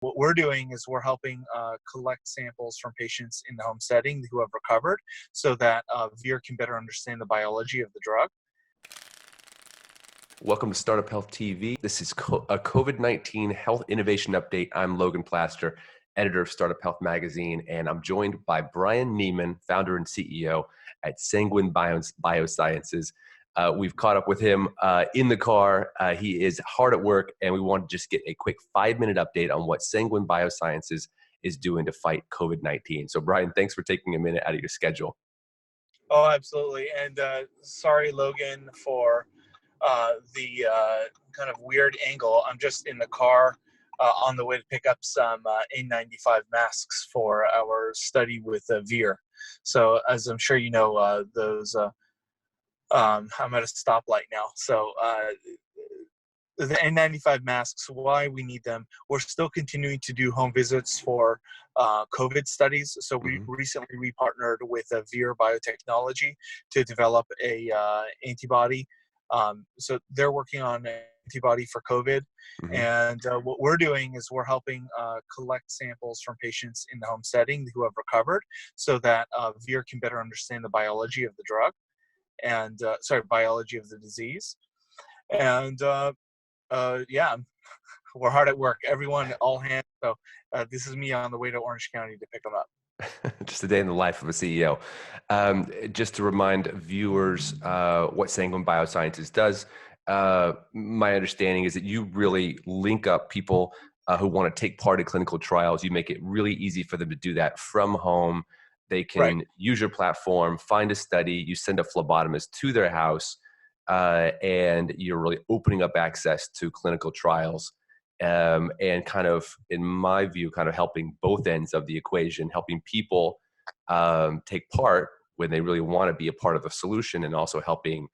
What we're doing is we're helping collect samples from patients in the home setting who have recovered so that VIR can better understand the biology of the drug. Welcome to Startup Health TV. This is a COVID-19 health innovation update. I'm Logan Plaster, editor of Startup Health magazine, and I'm joined by Brian Neman, founder and CEO at Sanguine Biosciences. We've caught up with him in the car. He is hard at work, and we want to just get a quick 5-minute update on what Sanguine Biosciences is doing to fight COVID-19. So Brian, thanks for taking a minute out of your schedule. Oh, absolutely. And sorry, Logan, for the kind of weird angle. I'm just in the car on the way to pick up some N95 masks for our study with VIR. So as I'm sure you know, I'm at a stoplight now. So the N95 masks, why we need them, we're still continuing to do home visits for COVID studies. So we recently partnered with VIR Biotechnology to develop a antibody. So they're working on an antibody for COVID. And what we're doing is we're helping collect samples from patients in the home setting who have recovered so that VIR can better understand the biology of the drug and biology of the disease. And yeah, we're hard at work. Everyone, all hands. So this is me on the way to Orange County to pick them up. Just a day in the life of a CEO. Just to remind viewers what Sanguine Biosciences does, my understanding is that you really link up people who want to take part in clinical trials. You make it really easy for them to do that from home. They can use your platform, find a study, you send a phlebotomist to their house, and you're really opening up access to clinical trials. And kind of, in my view, kind of helping both ends of the equation, helping people take part when they really want to be a part of the solution, and also helping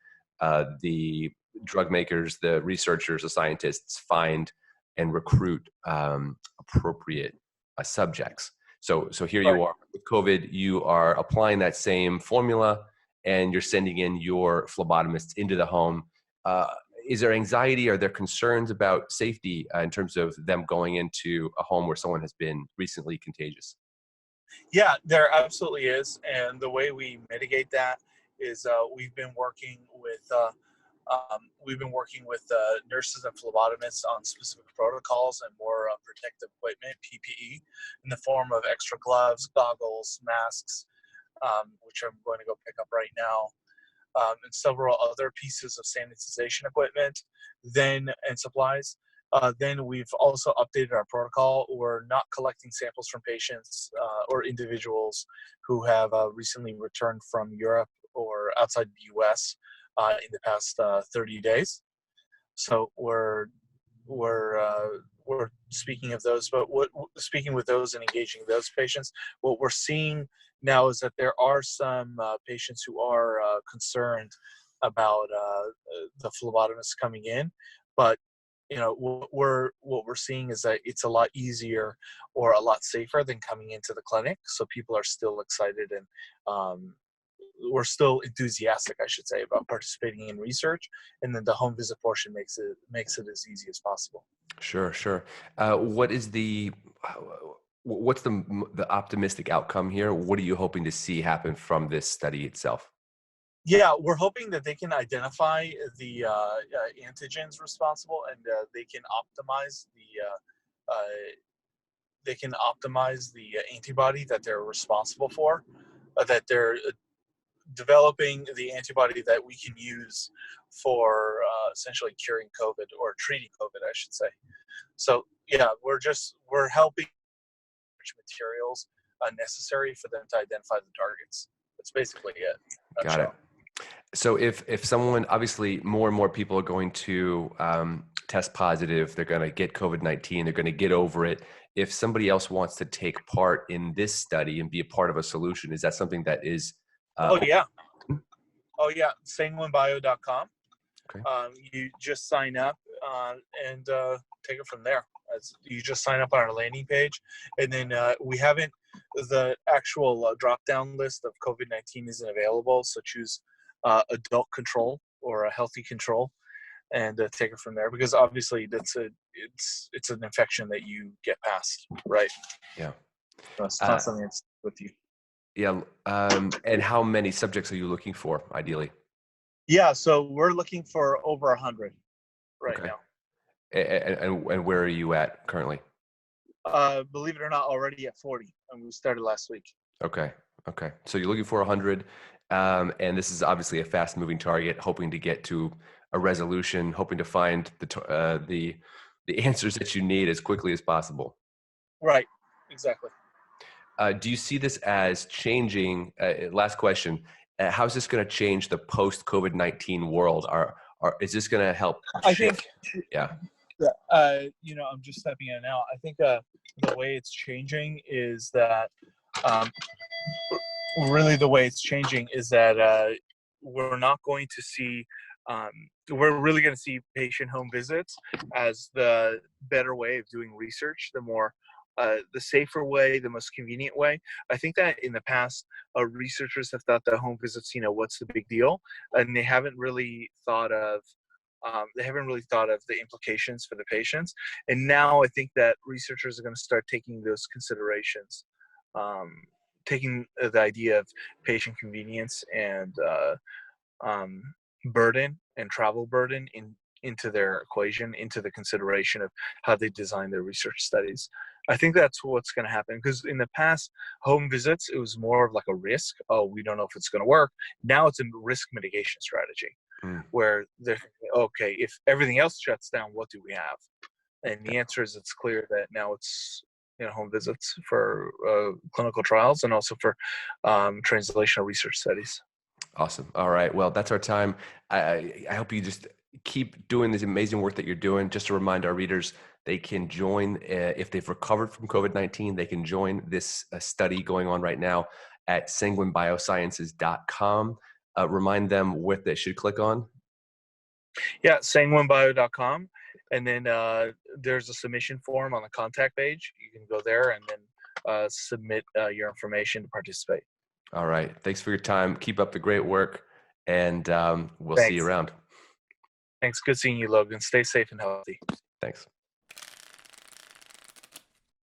the drug makers, the researchers, the scientists find and recruit appropriate subjects. So here you are with COVID, you are applying that same formula and you're sending in your phlebotomists into the home. Is there anxiety? Are there concerns about safety in terms of them going into a home where someone has been recently contagious? Yeah, there absolutely is. And the way we mitigate that is we've been working with nurses and phlebotomists on specific protocols and more protective equipment, PPE, in the form of extra gloves, goggles, masks, which I'm going to go pick up right now, and several other pieces of sanitization equipment and supplies. Then we've also updated our protocol. We're not collecting samples from patients or individuals who have recently returned from Europe or outside the US in the past 30 days. So we're speaking of those, but speaking with those and engaging those patients, what we're seeing now is that there are some patients who are concerned about the phlebotomists coming in, but you know, what we're seeing is that it's a lot easier or a lot safer than coming into the clinic. So people are still excited and we're still enthusiastic, I should say, about participating in research. And then the home visit portion makes it as easy as possible. Sure. What's the optimistic outcome here? What are you hoping to see happen from this study itself? Yeah, we're hoping that they can identify the antigens responsible, and they can optimize the antibody that they're responsible for, that they're developing the antibody that we can use for essentially curing COVID or treating COVID, I should say. So yeah, we're helping materials necessary for them to identify the targets. That's basically it. Got it. So if someone, obviously more and more people are going to test positive, they're going to get COVID-19, they're going to get over it. If somebody else wants to take part in this study and be a part of a solution, is that something that is Oh yeah, sanguinebio.com. Okay. You just sign up and take it from there. You just sign up on our landing page, and then the actual drop-down list of COVID-19 isn't available, so choose adult control or a healthy control. and take it from there, because obviously it's an infection that you get past, right? Yeah. So it's not something that's with you. Yeah. And how many subjects are you looking for, ideally? Yeah, so we're looking for over 100 right Okay. now. And where are you at currently? Believe it or not, already at 40, and we started last week. Okay. Okay. So you're looking for 100, and this is obviously a fast-moving target, hoping to get to a resolution, hoping to find the answers that you need as quickly as possible. Right. Exactly. Do you see this as changing? Last question: how's this going to change the post-COVID-19 world? Is this going to help I think, shift? Yeah. I'm just stepping in now. I think the way it's changing is that, really the way it's changing is that we're not going to see, we're really going to see patient home visits as the better way of doing research, the safer way, the most convenient way. I think that in the past, researchers have thought that home visits, what's the big deal? And they haven't really thought of the implications for the patients. And now I think that researchers are going to start taking those considerations, taking the idea of patient convenience and um, burden and travel burden into their equation, into the consideration of how they design their research studies. I think that's what's going to happen, because in the past, home visits, it was more of like a risk. Oh, we don't know if it's going to work. Now it's a risk mitigation strategy, Mm. where they're thinking, okay, if everything else shuts down, what do we have? And the answer is, it's clear that now it's home visits for clinical trials, and also for translational research studies. Awesome. All right. Well, that's our time. I hope you just keep doing this amazing work that you're doing. Just to remind our readers, they can join, if they've recovered from COVID-19, they can join this study going on right now at sanguinebiosciences.com. Remind them what they should click on. Yeah, sanguinebio.com. And then there's a submission form on the contact page. You can go there and then submit your information to participate. All right. Thanks for your time. Keep up the great work, and we'll see you Thanks. around. Thanks. Good seeing you, Logan. Stay safe and healthy. Thanks.